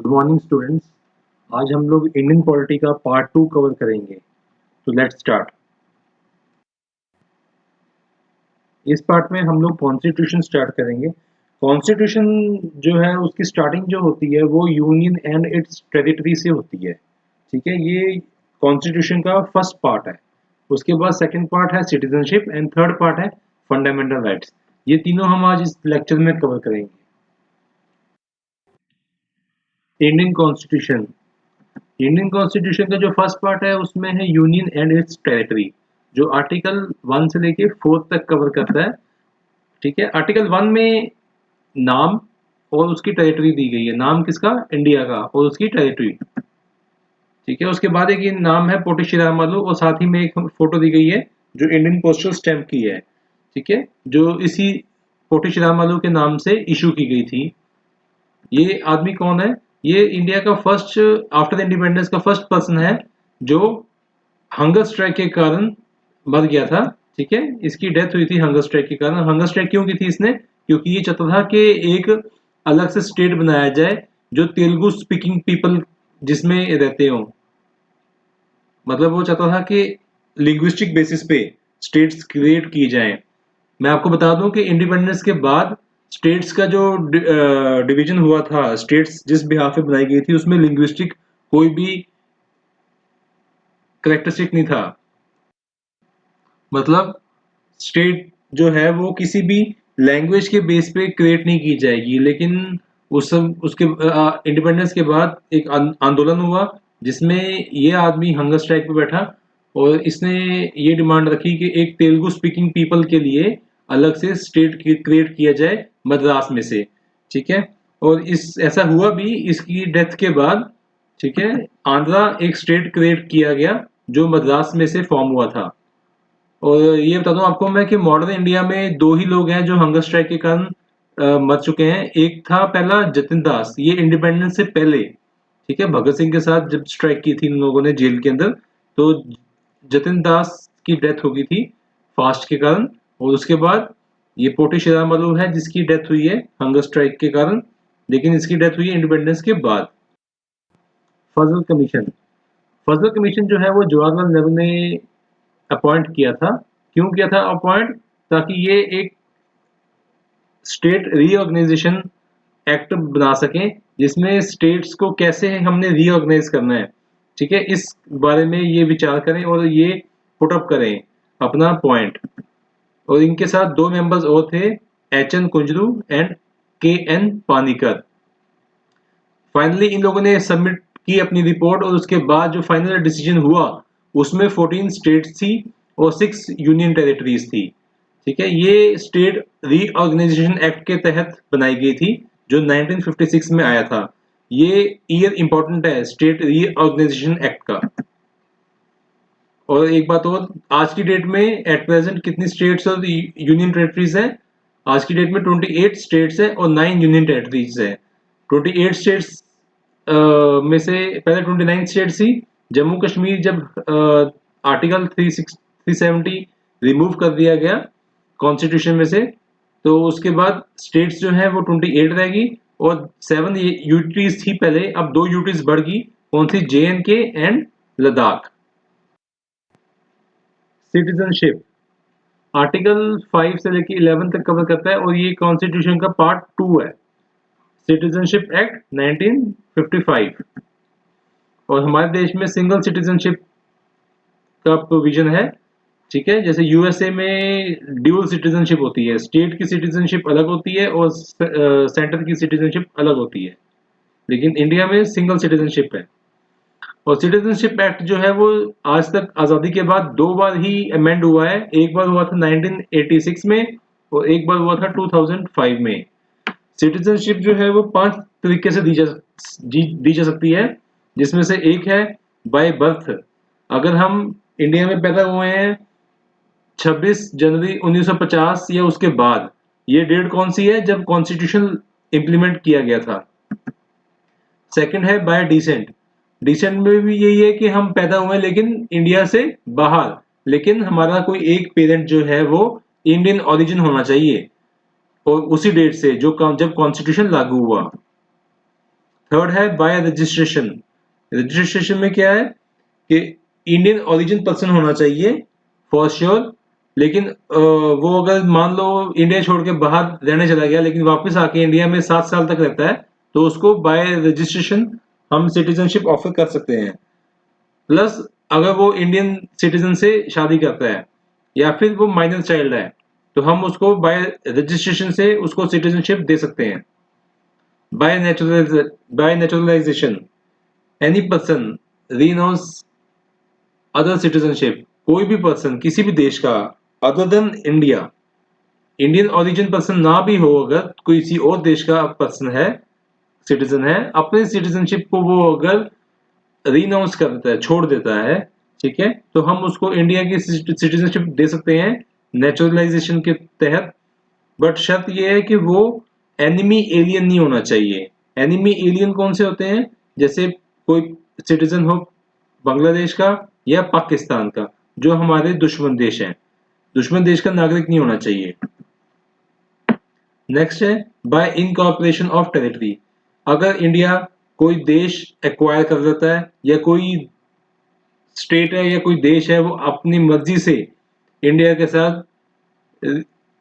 Morning students. आज हम लोग इंडियन पॉलिटी का पार्ट 2 कवर करेंगे। तो लेट्स स्टार्ट। इस पार्ट में हम लोग कॉन्स्टिट्यूशन स्टार्ट करेंगे। कॉन्स्टिट्यूशन जो है उसकी स्टार्टिंग जो होती है वो यूनियन एंड इट्स टेरिटरी से होती है। ठीक है, ये कॉन्स्टिट्यूशन का फर्स्ट पार्ट है। उसके बाद सेकंड पार्ट है सिटीजनशिप एंड थर्ड पार्ट है फंडामेंटल राइट्स। ये तीनों हम आज इस लेक्चर में कवर करेंगे। इंडियन कॉन्स्टिट्यूशन का जो फर्स्ट पार्ट है उसमें है यूनियन एंड इट्स टेरिटरी, जो आर्टिकल 1 से लेके 4 तक कवर करता है। ठीक है, आर्टिकल 1 में नाम और उसकी टेरिटरी दी गई है। नाम किसका? इंडिया का, और उसकी टेरिटरी। ठीक है, उसके बाद एक ये नाम है पोटी श्रीरामलू, और साथ ही में एक फोटो दी गई है जो इंडियन पोस्टल स्टैंप की है। ठीक है, जो इसी पोटी श्रीरामलू के नाम से इशू की गई थी। ये आदमी कौन है? ये इंडिया का फर्स्ट आफ्टर इंडिपेंडेंस का फर्स्ट पर्सन है जो हंगर स्ट्राइक के कारण मर गया था। ठीक है, इसकी डेथ हुई थी हंगर स्ट्राइक के कारण। हंगर स्ट्राइक क्यों की थी इसने? क्योंकि ये चाहता था कि एक अलग से स्टेट बनाया जाए जो तेलुगु स्पीकिंग पीपल जिसमें रहते हो। मतलब वो चाहता था कि लिंग्विस्टिक बेसिस पे स्टेट्स क्रिएट की जाएं। मैं आपको बता दूं कि इंडिपेंडेंस के बाद स्टेट्स का जो डिवीजन हुआ था, स्टेट्स जिस बिहाफ पे बनाई गई थी, उसमें लिंग्विस्टिक कोई भी करेक्टरिस्टिक नहीं था। मतलब स्टेट जो है वो किसी भी लैंग्वेज के बेस पे क्रिएट नहीं की जाएगी। लेकिन उसके इंडिपेंडेंस के बाद एक आंदोलन हुआ जिसमें ये आदमी हंगर स्ट्राइक पे बैठा और इसने ये डिमांड रखी कि एक तेलुगु स्पीकिंग पीपल के लिए अलग से स्टेट क्रिएट किया जाए मद्रास में से। ठीक है, और इस ऐसा हुआ भी। इसकी डेथ के बाद, ठीक है, आंध्रा एक स्टेट क्रिएट किया गया जो मद्रास में से फॉर्म हुआ था। और ये बता दूं आपको मैं कि मॉडर्न इंडिया में दो ही लोग हैं जो हंगर स्ट्राइक के कारण मर चुके हैं। एक था पहला जतिन दास, ये इंडिपेंडेंस से पहले, ठीक है, भगत सिंह के साथ जब स्ट्राइक की थी इन लोगों ने जेल के अंदर, तो जतिन दास की डेथ हो गई थी फास्ट के कारण। और उसके बाद ये पोटी श्रीरामलू है जिसकी डेथ हुई है हंगर स्ट्राइक के कारण, लेकिन इसकी डेथ हुई है इंडिपेंडेंस के बाद। फजल कमीशन जो है वो जवाहरलाल नेहरू ने अपॉइंट किया था। क्यों किया था अपॉइंट? ताकि ये एक स्टेट रीऑर्गेनाइजेशन एक्ट बना सकें जिसमें स्टेट्स को कैसे हमने रीऑर्गेनाइज करना है। ठीक है, इस बारे में ये विचार करें और ये पुट अप करें अपना पॉइंट। और इनके साथ दो मेंबर्स और थे, H N. Kunzru and K N. Panikkar. Finally इन लोगों ने सबमिट की अपनी रिपोर्ट, और उसके बाद जो फाइनल डिसीजन हुआ उसमें 14 स्टेट्स थी और 6 यूनियन टेरिटरीज थी। ठीक है, ये स्टेट रीऑर्गेनाइजेशन एक्ट के तहत बनाई गई थी जो 1956 में आया था। ये ईयर इंपॉर्टेंट है स्टेट रीऑर्गेनाइजेशन एक्ट का। और एक बात और, आज की डेट में एट प्रेजेंट कितनी स्टेट्स और यूनियन टेरिटरीज हैं? आज की डेट में 28 स्टेट्स है और 9 यूनियन टेरिटरीज है। 28 स्टेट्स में से पहले 29 स्टेट्स थी। जम्मू कश्मीर जब आर्टिकल 370 रिमूव कर दिया गया कॉन्स्टिट्यूशन में से, तो उसके बाद स्टेट्स जो है वो 28 रहेगी और 7 यूटीज थी पहले, अब 2 यूटीज बढ़ गई। कौन सी? JNK and Ladakh. Citizenship article 5 से लेकर 11 तक कवर करता है और ये कॉन्स्टिट्यूशन का पार्ट 2 है। Citizenship act 1955। और हमारे देश में सिंगल सिटीजनशिप का प्रोविजन है। ठीक है, जैसे यूएसए में ड्यूल सिटीजनशिप होती है, स्टेट की सिटीजनशिप अलग होती है और सेंटर की सिटीजनशिप अलग होती है, लेकिन इंडिया में सिंगल सिटीजनशिप है। और सिटीजनशिप एक्ट जो है वो आज तक आज़ादी के बाद 2 बार ही अमेंड हुआ है। एक बार हुआ था 1986 में और एक बार हुआ था 2005 में। सिटीजनशिप जो है वो 5 तरीके से दी जा सकती है, जिसमें से एक है बाय बर्थ। अगर हम इंडिया में पैदा हुए हैं 26 जनवरी 1950 या उसके बाद, ये डेट कौन सी है? जब कॉन्स्टिट्यूशन इंप्लीमेंट किया गया था। सेकंड है बाय डिसेंट। डिसेंट में भी यही है कि हम पैदा हुए लेकिन इंडिया से बाहर, लेकिन हमारा कोई एक पेरेंट जो है वो इंडियन ओरिजिन होना चाहिए और उसी डेट से जो जब कॉन्स्टिट्यूशन लागू हुआ। थर्ड है बाय रजिस्ट्रेशन। रजिस्ट्रेशन में क्या है कि इंडियन ओरिजिन पर्सन होना चाहिए फॉर श्योर, लेकिन वो अगर मान लो इंडिया छोड़ के बाहर रहने चला गया लेकिन वापस आके इंडिया में 7 साल तक रहता है तो उसको बाय रजिस्ट्रेशन हम सिटीजनशिप ऑफर कर सकते हैं। प्लस अगर वो इंडियन सिटीजन से शादी करता है या फिर वो माइनर चाइल्ड है तो हम उसको बाय रजिस्ट्रेशन से उसको सिटीजनशिप दे सकते हैं। By naturalisation any person renounce other citizenship, कोई भी पर्सन किसी भी देश का other than India, Indian origin person ना भी हो, अगर कोई किसी और देश का पर्सन है, सिटीजन है, अपने सिटीजनशिप को वो अगर रीनाउंस कर देता है, छोड़ देता है, ठीक है, तो हम उसको इंडिया की सिटीजनशिप दे सकते हैं नेचुरलाइजेशन के तहत। बट शर्त ये है कि वो एनिमी एलियन नहीं होना चाहिए। एनिमी एलियन कौन से होते हैं? जैसे कोई सिटीजन हो बांग्लादेश का या पाकिस्तान का, जो हमारे दुश्मन देश हैं, दुश्मन देश का नागरिक नहीं होना चाहिए। नेक्स्ट है बाय इनकॉर्पोरेशन ऑफ टेरिटरी। अगर इंडिया कोई देश एक्वायर कर लेता है या कोई स्टेट है या कोई देश है वो अपनी मर्जी से इंडिया के साथ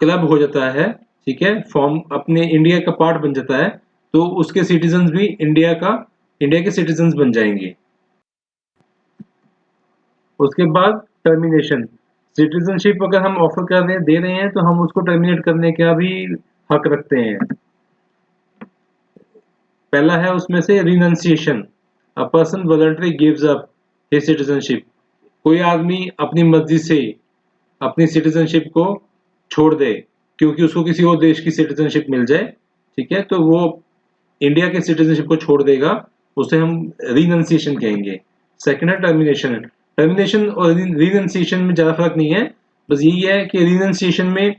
क्लब हो जाता है, ठीक है, फॉर्म अपने इंडिया का पार्ट बन जाता है, तो उसके सिटीजन भी इंडिया के सिटीजन बन जाएंगे। उसके बाद टर्मिनेशन। सिटीजनशिप अगर हम ऑफर कर रहे हैं, दे रहे हैं, तो हम उसको टर्मिनेट करने का भी हक रखते हैं। पहला है उसमें से renunciation. A person voluntary gives up his citizenship. कोई आदमी अपनी मर्जी से अपनी सिटीजनशिप को छोड़ दे क्योंकि उसको किसी और देश की सिटीजनशिप मिल जाए, ठीक है, तो वो इंडिया के सिटीजनशिप को छोड़ देगा, उसे हम रिनंसिएशन कहेंगे। सेकंड है टर्मिनेशन। टर्मिनेशन और रिनंसिएशन में ज़्यादा फर्क नहीं है, बस यही है कि रिनंसिएशन में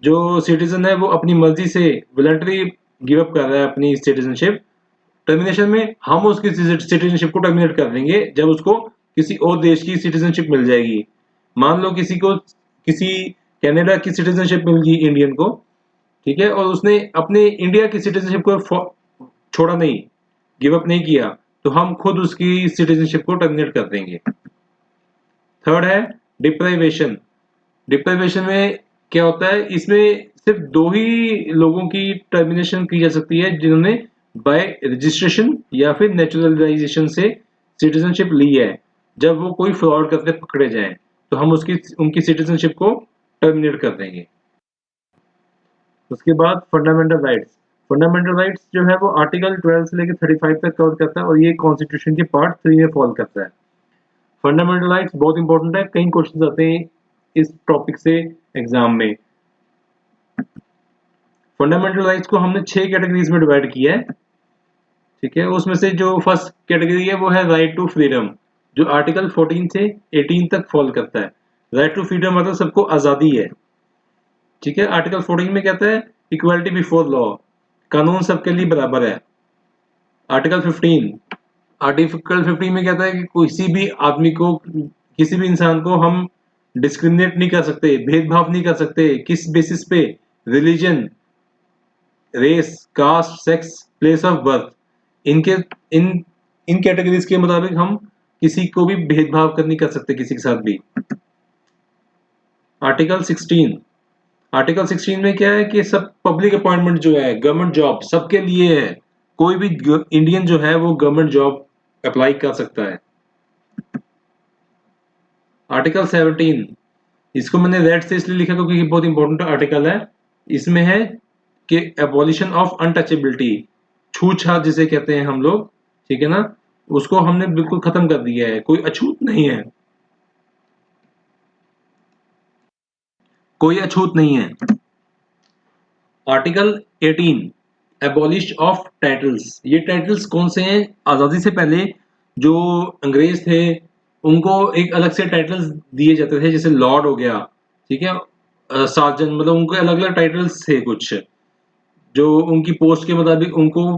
जो सिटीजन है वो अपनी मर्जी से वॉलंटरी गिव अप कर रहा है अपनी सिटीजनशिप। टर्मिनेशन में हम उसकी सिटीजनशिप को टर्मिनेट कर देंगे जब उसको किसी और देश की सिटीजनशिप मिल जाएगी। मान लो किसी को किसी कनाडा की सिटीजनशिप मिल गई इंडियन को, ठीक है, और उसने अपने इंडिया की सिटीजनशिप को छोड़ा नहीं, गिव अप नहीं किया, तो हम खुद उसकी सिटीजनशिप को टर्मिनेट कर देंगे। थर्ड है डिप्राइवेशन। डिप्राइवेशन में क्या होता है? इसमें सिर्फ दो ही लोगों की टर्मिनेशन की जा सकती है जिन्होंने बाय रजिस्ट्रेशन या फिर नेचुरलाइजेशन से सिटीजनशिप ली है। जब वो कोई फ्रॉड करके पकड़े जाएं तो हम उनकी सिटीजनशिप को टर्मिनेट कर देंगे। उसके बाद फंडामेंटल राइट्स। फंडामेंटल राइट्स जो है वो आर्टिकल 12 से लेकर 35 तक कवर करता है और ये कॉन्स्टिट्यूशन के पार्ट 3 में फॉल करता है। फंडामेंटल राइट्स बहुत इंपॉर्टेंट है, कई क्वेश्चन आते हैं इस टॉपिक से एग्जाम में। फंडामेंटल राइट्स को हमने 6 कैटेगरीज में डिवाइड किया है, ठीक है। उसमें से जो फर्स्ट कैटेगरी है वो है राइट टू फ्रीडम, जो आर्टिकल 14 से 18 तक फॉल करता है। राइट टू फ्रीडम मतलब सबको आज़ादी है, ठीक है। आर्टिकल 14 में कहता है इक्वालिटी बिफोर लॉ, कानून सबके लिए बराबर है। आर्टिकल 15 में कहता है कि किसी भी आदमी को, किसी भी इंसान को हम डिस्क्रिमिनेट नहीं कर सकते, भेदभाव नहीं कर सकते, किस बेसिस पे? Religion, race, caste, sex, place of birth, इनके इन कैटेगरीज के मुताबिक हम किसी को भी भेदभाव नहीं कर सकते किसी के साथ भी। आर्टिकल 16 में क्या है कि सब पब्लिक अपॉइंटमेंट जो है, गवर्नमेंट जॉब सबके लिए है, कोई भी इंडियन जो है वो गवर्नमेंट जॉब अप्लाई कर सकता है। आर्टिकल 17, इसको मैंने रेड से इसलिए लिखा क्योंकि ये बहुत इंपॉर्टेंट आर्टिकल है। इसमें है कि एबॉलिशन ऑफ अनटचेबिलिटी, छूत-छात जिसे कहते हैं हम लोग, ठीक है ना, उसको हमने बिल्कुल खत्म कर दिया है, कोई अछूत नहीं है, कोई अछूत नहीं है। Article 18, abolish of titles. ये टाइटल्स कौन से हैं? आज़ादी से पहले जो अंग्रेज थे उनको एक अलग से टाइटल्स दिए जाते थे, जैसे लॉर्ड हो गया, ठीक है, सार्जन, मतलब उनको अलग अलग टाइटल्स थे कुछ जो उनकी पोस्ट के मुताबिक उनको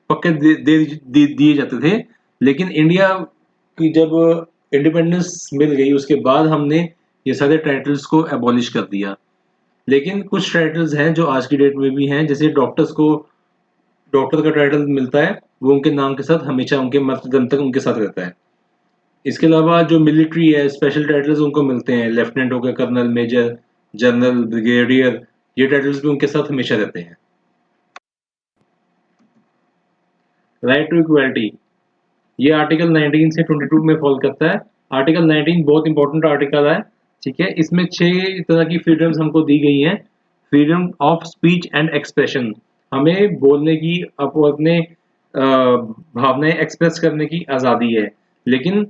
पक्के दिए जाते थे। लेकिन इंडिया की जब इंडिपेंडेंस मिल गई उसके बाद हमने ये सारे टाइटल्स को एबॉलिश कर दिया। लेकिन कुछ टाइटल्स हैं जो आज की डेट में भी हैं, जैसे डॉक्टर्स को डॉक्टर का टाइटल मिलता है, वो उनके नाम के साथ हमेशा उनके मृत्युदंड तक उनके साथ रहता है। इसके अलावा जो मिलिट्री है, स्पेशल टाइटल्स उनको मिलते हैं, लेफ्टिनेंट हो गया, कर्नल, मेजर, जनरल, ब्रिगेडियर, ये टाइटल्स भी उनके साथ हमेशा रहते हैं। राइट टू इक्वालिटी, ये आर्टिकल 19 से 22 में फॉल करता है। आर्टिकल 19 बहुत इंपॉर्टेंट आर्टिकल है, ठीक है। इसमें 6 तरह की फ्रीडम्स हमको दी गई हैं। Freedom of speech and expression, हमें बोलने की, अपने भावनाएं एक्सप्रेस करने की आज़ादी है, लेकिन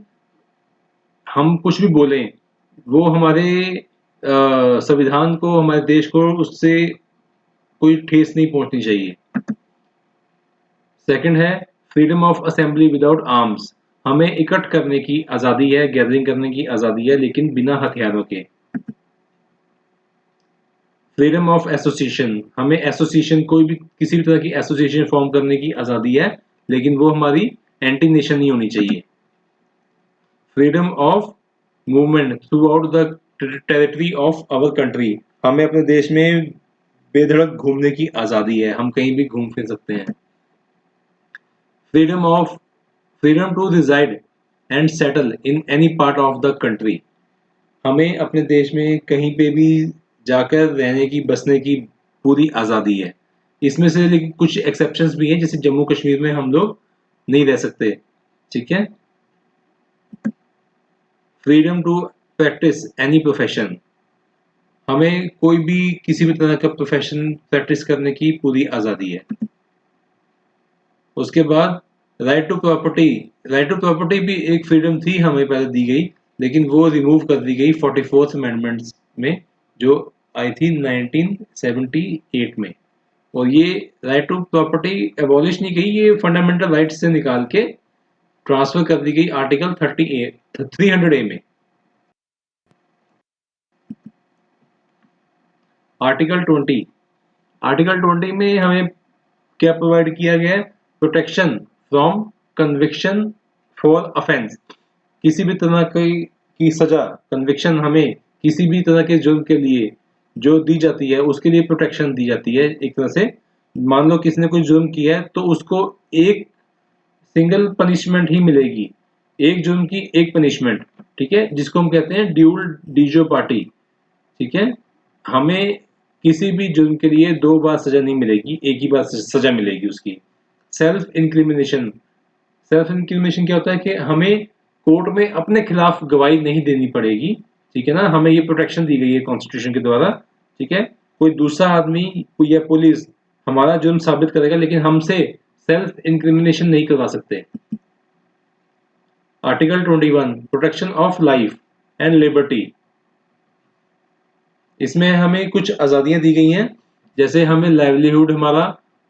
हम कुछ भी बोलें वो हमारे संविधान को, हमारे देश को उससे कोई ठेस नहीं पहुंचनी चाहिए। सेकंड है freedom of assembly without arms, हमें इकट्ठ करने की आज़ादी है, गैदरिंग करने की आज़ादी है, लेकिन बिना हथियारों के। फ्रीडम ऑफ एसोसिएशन, हमें एसोसिएशन, कोई भी किसी भी तरह की एसोसिएशन फॉर्म करने की आज़ादी है, लेकिन वो हमारी एंटी नेशन नहीं होनी चाहिए। Freedom of movement throughout the territory of our country, हमें अपने देश में बेधड़क घूमने की आज़ादी है, हम कहीं भी घूम फिर सकते हैं। Freedom to reside and settle in any part of the country, हमें अपने देश में कहीं पे भी जाकर रहने की, बसने की पूरी आज़ादी है। इसमें से लेकिन कुछ एक्सेप्शंस भी हैं, जैसे जम्मू कश्मीर में हम लोग नहीं रह सकते, ठीक है। Freedom to practise any profession, हमें कोई भी किसी भी तरह का प्रोफेशन प्रैक्टिस करने की पूरी आज़ादी है। उसके बाद right to property, right to property भी एक फ्रीडम थी, हमें पहले दी गई, लेकिन वो रिमूव कर दी गई 44th अमेंडमेंट में, जो आई थी 1978 में। और ये राइट टू प्रॉपर्टी एबॉलिश नहीं गई, ये फंडामेंटल राइट्स से निकाल के ट्रांसफर कर दी गई आर्टिकल 300A में। आर्टिकल 20 में हमें क्या प्रोवाइड किया गया है? Protection from conviction for offence, किसी भी तरह की सजा, कन्विक्शन, हमें किसी भी तरह के जुर्म के लिए जो दी जाती है उसके लिए प्रोटेक्शन दी जाती है। एक तरह से मान लो किसी ने कोई जुर्म किया है तो उसको एक सिंगल पनिशमेंट ही मिलेगी, एक जुर्म की एक पनिशमेंट, ठीक है, जिसको हम कहते हैं ड्यूल डीजो पार्टी, ठीक है। हमें किसी भी जुर्म के लिए 2 बार सजा नहीं मिलेगी, एक ही बार सजा मिलेगी उसकी। सेल्फ इंक्रिमिनेशन, सेल्फ इंक्रिमिनेशन क्या होता है कि हमें कोर्ट में अपने खिलाफ गवाही नहीं देनी पड़ेगी, ठीक है ना, हमें ये प्रोटेक्शन दी गई है कॉन्स्टिट्यूशन के द्वारा, ठीक है। कोई दूसरा आदमी या पुलिस हमारा जुर्म साबित करेगा, लेकिन हमसे सेल्फ इंक्रिमिनेशन नहीं करवा सकते। Article 21 protection of life and liberty, इसमें हमें कुछ आज़ादियां दी गई हैं, जैसे हमें लाइवलीहुड, हमारा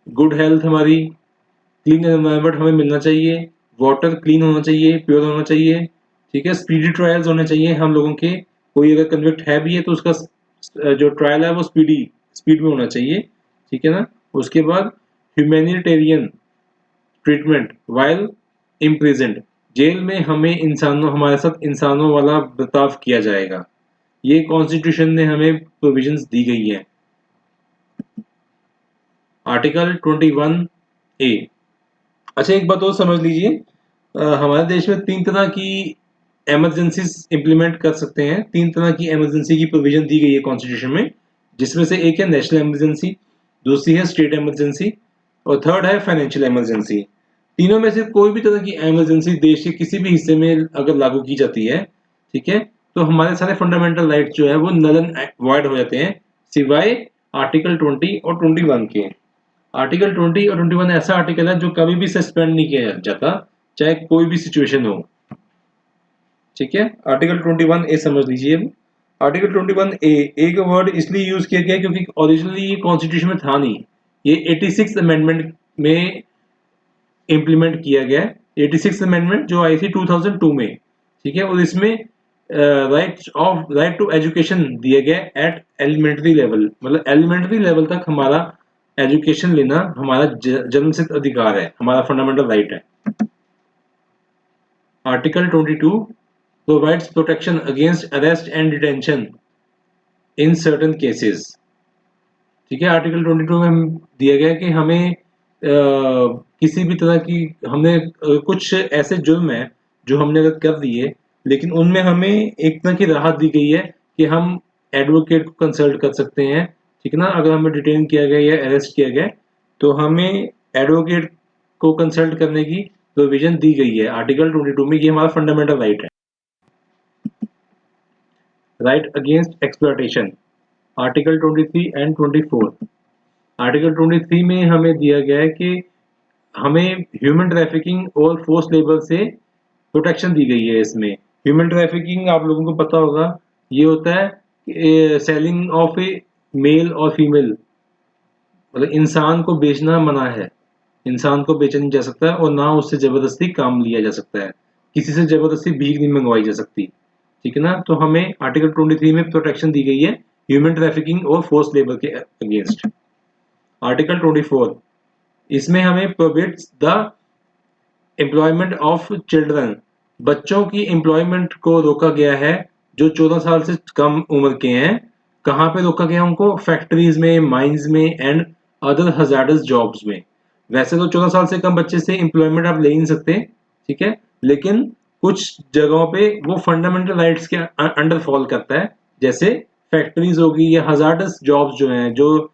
गुड हेल्थ, हमारी क्लीन एनवायरनमेंट हमें मिलना चाहिए, वाटर क्लीन होना चाहिए, प्योर होना चाहिए, ठीक है। स्पीडी ट्रायल्स होने चाहिए हम लोगों के, कोई अगर कन्विक्ट है भी है तो उसका जो ट्रायल है वो स्पीड में होना चाहिए, ठीक है ना। उसके बाद humanitarian treatment while imprisoned, jail में हमें इंसानों, हमारे साथ इंसानों वाला बर्ताव किया जाएगा, ये कॉन्स्टिट्यूशन ने हमें प्रोविजंस दी गई हैं। Article 21A। अच्छा, एक बात और समझ लीजिए, हमारे देश में 3 तरह की एमरजेंसीज इंप्लीमेंट कर सकते हैं, 3 तरह की इमरजेंसी की प्रोविजन दी गई है कॉन्स्टिट्यूशन में, जिसमें से एक है नेशनल इमरजेंसी, दूसरी है स्टेट इमरजेंसी, और थर्ड है फाइनेंशियल इमरजेंसी। तीनों में से कोई भी तरह की इमरजेंसी देश के किसी भी हिस्से में अगर लागू की जाती है, ठीक है, तो हमारे सारे फंडामेंटल राइट जो है वो नल एंड वॉइड हो जाते हैं, सिवाय आर्टिकल 20 और 21 के। आर्टिकल 20 और 21 ऐसा आर्टिकल है जो कभी भी सस्पेंड नहीं किया जाता, चाहे कोई भी सिचुएशन हो, ठीक है। आर्टिकल 21A समझ लीजिए। आर्टिकल 21A एक वर्ड इसलिए यूज किया गया क्योंकि ओरिजिनली ये कॉन्स्टिट्यूशन में था नहीं, ये 86 अमेंडमेंट में इंप्लीमेंट किया गया। 86 अमेंडमेंट जो आई थी 2002 में, ठीक है, और इसमें राइट टू एजुकेशन दिया गया एट एलिमेंट्री लेवल, मतलब एलिमेंट्री लेवल तक हमारा एजुकेशन लेना हमारा जन्मसिद्ध अधिकार है, हमारा फंडामेंटल राइट है। Article 22 provides protection against arrest and detention in certain cases, ठीक है। आर्टिकल 22 में दिया गया कि हमें किसी भी तरह की हमने कुछ ऐसे जुर्म है जो हमने अगर कर दिए, लेकिन उनमें हमें एक तरह की राहत दी गई है कि हम एडवोकेट को कंसल्ट कर सकते हैं, ठीक है ना। अगर हमें डिटेन किया गया या अरेस्ट किया गया तो हमें एडवोकेट को कंसल्ट करने की प्रोविजन दी गई है आर्टिकल 22 में। ये हमारा फंडामेंटल राइट है। Right against exploitation, article 23 and 24। Article 23 में हमें दिया गया है कि हमें ह्यूमन ट्रैफिकिंग और फोर्स लेबर से प्रोटेक्शन दी गई है। इसमें ह्यूमन ट्रैफिकिंग आप लोगों को पता होगा, ये होता है सेलिंग ऑफ ए मेल और फीमेल, मतलब इंसान को बेचना मना है, इंसान को बेचा नहीं जा सकता है और ना उससे जबरदस्ती काम लिया जा सकता है, किसी से जबरदस्ती भीख नहीं मंगवाई जा सकती, ठीक है ना। तो हमें आर्टिकल 23 में प्रोटेक्शन दी गई है ह्यूमन ट्रैफिकिंग और फोर्स लेबर के अगेंस्ट। आर्टिकल 24, इसमें हमें prohibits the employment of children, बच्चों की एम्प्लॉयमेंट को रोका गया है जो 14 साल से कम उम्र के हैं। कहाँ पे रोका गया उनको? फैक्ट्रीज में, माइंस में एंड अदर हजार्डस जॉब्स में। वैसे तो 14 साल से कम बच्चे से एम्प्लॉयमेंट आप ले ही नहीं सकते, ठीक है, लेकिन कुछ जगहों पे वो फंडामेंटल राइट्स के अंडर फॉल करता है, जैसे फैक्ट्रीज होगी या हजार्डस जॉब्स जो हैं, जो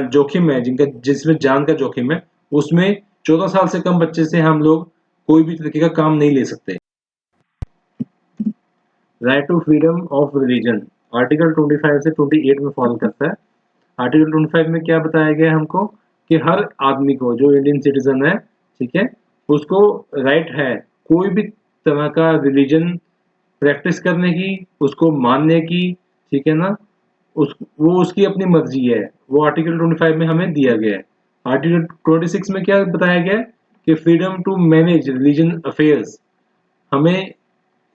जोखिम है, जिनका जिसमें जान का जोखिम है, उसमें 14 साल से कम बच्चे से हम लोग कोई भी तरीके का काम नहीं ले सकते। Right to freedom of religion, article 25 से 28 में फॉलो करता है। आर्टिकल 25 में क्या बताया गया है हमको कि हर आदमी को जो इंडियन सिटीजन है, ठीक है, उसको राइट है कोई भी तरह का रिलीजन प्रैक्टिस करने की, उसको मानने की, ठीक है ना। वो उसकी अपनी मर्जी है, वो आर्टिकल 25 में हमें दिया गया है। आर्टिकल 26 में क्या बताया गया है कि freedom to manage religion affairs, हमें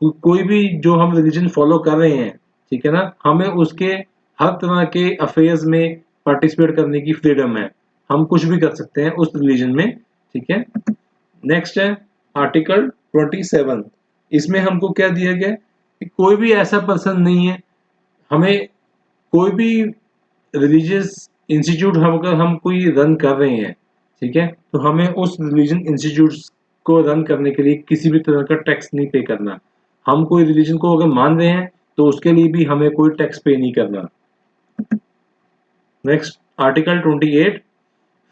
कोई भी जो हम रिलीजन फॉलो कर रहे हैं, ठीक है ना, हमें उसके हर तरह के अफेयर्स में पार्टिसिपेट करने की फ्रीडम है, हम कुछ भी कर सकते हैं उस रिलीजन में, ठीक है। नेक्स्ट है आर्टिकल 27, इसमें हमको क्या दिया गया कि कोई भी ऐसा पर्सन नहीं है, हमें कोई भी रिलीजियस इंस्टीट्यूट हम अगर हम कोई रन कर रहे हैं, ठीक है, तो हमें उस रिलीजन इंस्टीट्यूट को रन करने के लिए किसी भी तरह का टैक्स नहीं पे करना। हम कोई रिलीजन को अगर मान रहे हैं तो उसके लिए भी हमें कोई टैक्स पे नहीं करना। Next article 28,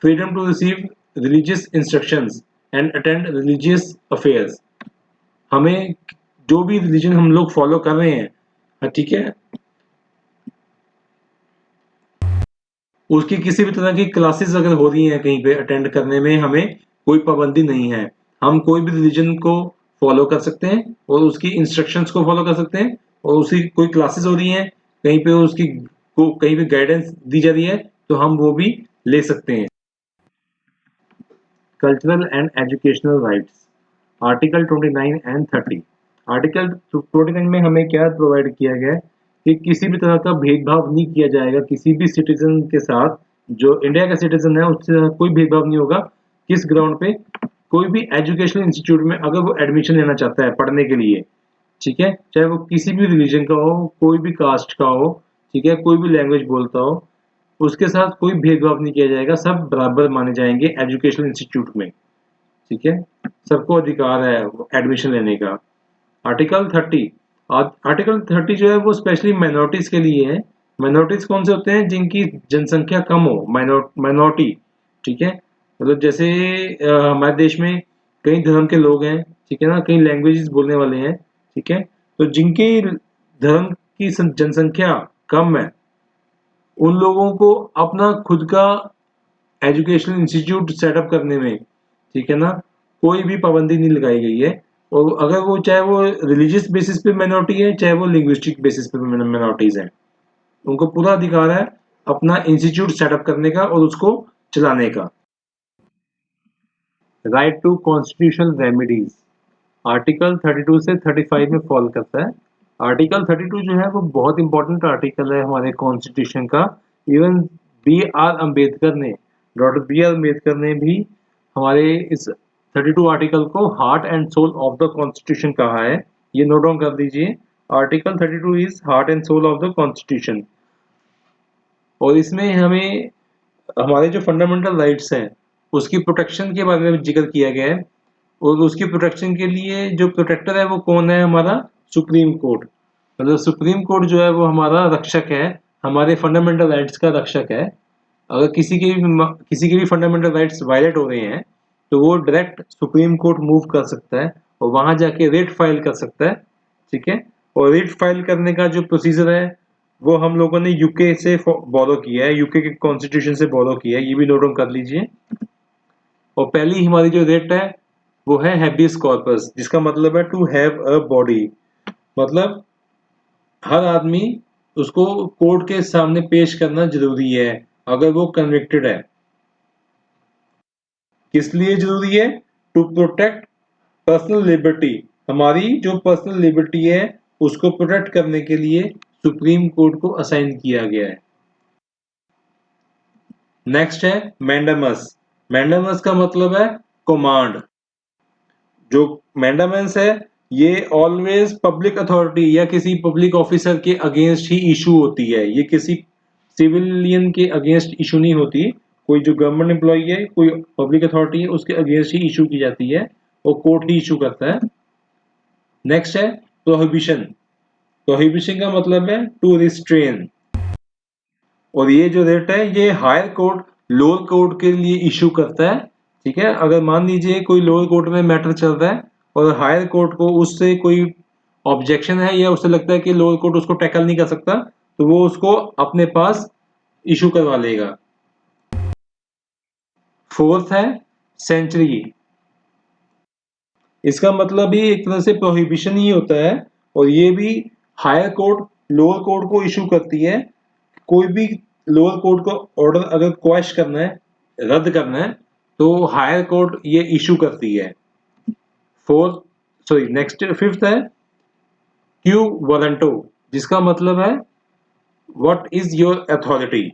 freedom to receive religious instructions and attend religious affairs, हमें जो भी रिलीजन हम लोग फॉलो कर रहे हैं, ठीक है, उसकी किसी भी तरह की क्लासेस अगर हो रही हैं कहीं पे अटेंड करने में, हमें कोई पाबंदी नहीं है। हम कोई भी रिलीजन को फॉलो कर सकते हैं और उसकी इंस्ट्रक्शंस को फॉलो कर सकते हैं, और उसकी कोई क्लासेस हो रही हैं कहीं पे, उसकी को कहीं पे गाइडेंस दी जा रही है तो हम वो भी ले सकते हैं। Cultural and educational rights, article 29 and 30। Article 29 में हमें क्या प्रोवाइड किया गया है कि किसी भी तरह का भेदभाव नहीं किया जाएगा किसी भी सिटीजन के साथ, जो इंडिया का सिटीजन है उससे कोई भेदभाव नहीं होगा। किस ग्राउंड पे? कोई भी एजुकेशनल इंस्टीट्यूट में अगर वो एडमिशन लेना चाहता है पढ़ने के लिए, ठीक है, चाहे वो किसी भी रिलीजन का हो, कोई भी कास्ट का हो, ठीक है, कोई भी लैंग्वेज बोलता हो, उसके साथ कोई भेदभाव नहीं किया जाएगा, सब बराबर माने जाएंगे एजुकेशनल इंस्टीट्यूट में, ठीक है, सबको अधिकार है एडमिशन लेने का। आर्टिकल 30, आर्टिकल 30 जो है वो स्पेशली माइनॉरिटीज के लिए है। माइनॉरिटीज कौन से होते हैं? जिनकी जनसंख्या कम हो, माइनॉरिटी, ठीक है, मतलब जैसे हमारे देश में कई धर्म के लोग हैं, ठीक है ना, कई लैंग्वेजेस बोलने वाले हैं, ठीक है, तो जिनके धर्म की जनसंख्या कम है, उन लोगों को अपना खुद का एजुकेशनल इंस्टीट्यूट सेटअप करने में, ठीक है ना, कोई भी पाबंदी नहीं लगाई गई है। और अगर वो चाहे वो रिलीजियस बेसिस पे माइनॉरिटी है, चाहे वो लिंग्विस्टिक बेसिस पे माइनॉरिटीज हैं, उनको पूरा अधिकार है अपना इंस्टीट्यूट सेटअप करने का और उसको चलाने का। Right to constitutional remedies, article 32 से 35 में फॉल करता है। आर्टिकल 32 जो है वो बहुत इंपॉर्टेंट आर्टिकल है हमारे कॉन्स्टिट्यूशन का। Even doctor B R Ambedkar ने भी हमारे इस 32 आर्टिकल को heart and soul of the constitution कहा है। ये नोट डाउन कर दीजिए, article 32 is heart and soul of the constitution. और इसमें हमें हमारे जो फंडामेंटल राइट्स हैं उसकी प्रोटेक्शन के बारे में जिक्र किया गया है। और उसकी प्रोटेक्शन के लिए जो प्रोटेक्टर है वो कौन है? हमारा सुप्रीम कोर्ट। मतलब सुप्रीम कोर्ट जो है वो हमारा रक्षक है, हमारे फंडामेंटल राइट्स का रक्षक है। अगर किसी के भी फंडामेंटल राइट्स वायलेट हो रहे हैं तो वो डायरेक्ट सुप्रीम कोर्ट मूव कर सकता है और वहां जाके रेट फाइल कर सकता है। ठीक है। और रेट फाइल करने का जो प्रोसीजर है वो हम लोगों ने यूके से फॉलो किया है, यूके के कॉन्स्टिट्यूशन से फॉलो किया है, ये भी नोट डाउन कर लीजिए। और पहली हमारी जो रेट है वो है हैबियस कॉर्पस, जिसका मतलब है टू हैव अ बॉडी। मतलब हर आदमी उसको कोर्ट के सामने पेश करना जरूरी है अगर वो कन्विक्टेड है। किस लिए जरूरी है? To protect personal liberty. हमारी जो पर्सनल लिबर्टी है उसको प्रोटेक्ट करने के लिए सुप्रीम कोर्ट को असाइन किया गया है। नेक्स्ट है मैंडामस। मैंडामस का मतलब है कमांड। जो मैंडामस है ये ऑलवेज पब्लिक अथॉरिटी या किसी पब्लिक ऑफिसर के अगेंस्ट ही इशू होती है, ये किसी सिविलियन के अगेंस्ट इशू नहीं होती। कोई जो गवर्नमेंट एम्प्लॉई है, कोई पब्लिक अथॉरिटी है, उसके अगेंस्ट ही इशू की जाती है और कोर्ट ही इशू करता है। नेक्स्ट है प्रोहिबिशन। प्रोहिबिशन का मतलब है टू रिस्ट्रेन। और ये जो रेट है ये हायर कोर्ट लोअर कोर्ट के लिए इशू करता है। ठीक है। अगर मान लीजिए कोई लोअर कोर्ट में मैटर चल रहा है और हायर कोर्ट को उससे कोई ऑब्जेक्शन है या उसे लगता है कि लोअर कोर्ट उसको टैकल नहीं कर सकता तो वो उसको अपने पास इशू करवा लेगा। फोर्थ है सेंचुरी। इसका मतलब भी एक तरह से प्रोहिबिशन ही होता है और ये भी हायर कोर्ट लोअर कोर्ट को इशू करती है। कोई भी लोअर कोर्ट को ऑर्डर अगर क्वैश करना है, रद्द करना है, तो हायर कोर्ट ये इशू करती है। नेक्स्ट फिफ्थ है क्यू वारंटो, जिसका मतलब है व्हाट इज योर अथॉरिटी।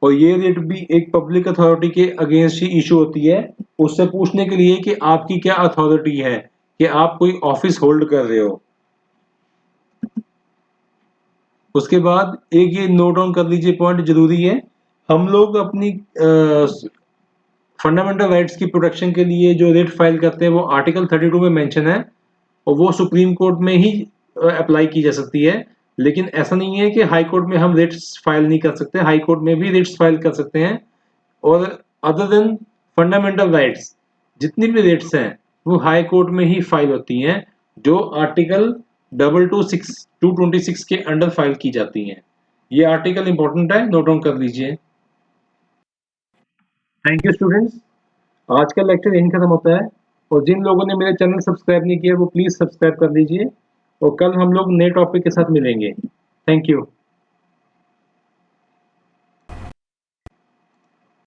और ये रेट भी एक पब्लिक अथॉरिटी के अगेंस्ट ही इशू होती है, उससे पूछने के लिए कि आपकी क्या अथॉरिटी है, कि आप कोई ऑफिस होल्ड कर रहे हो। उसके बाद एक ये नोट डाउन कर लीजिए, पॉइंट जरूरी है। हम लोग अपनी फंडामेंटल राइट्स की प्रोटेक्शन के लिए जो रेट फाइल करते हैं वो आर्टिकल 32 में मेंशन है और वो सुप्रीम कोर्ट में ही अप्लाई की जा सकती है। लेकिन ऐसा नहीं है कि हाई कोर्ट में हम रेट्स फाइल नहीं कर सकते, हाई कोर्ट में भी रेट्स फाइल कर सकते हैं। और अदर देन फंडामेंटल राइट्स जितनी भी रेट्स हैं वो हाई कोर्ट में ही फाइल होती हैं, जो आर्टिकल 226 के अंडर फाइल की जाती हैं। ये आर्टिकल इंपॉर्टेंट है, नोट डाउन कर लीजिए। Thank you students. आज का लेक्चर यहीं खत्म होता है और जिन लोगों ने मेरे चैनल सब्सक्राइब नहीं किया वो प्लीज़ सब्सक्राइब कर लीजिए और कल हम लोग नए टॉपिक के साथ मिलेंगे। Thank you.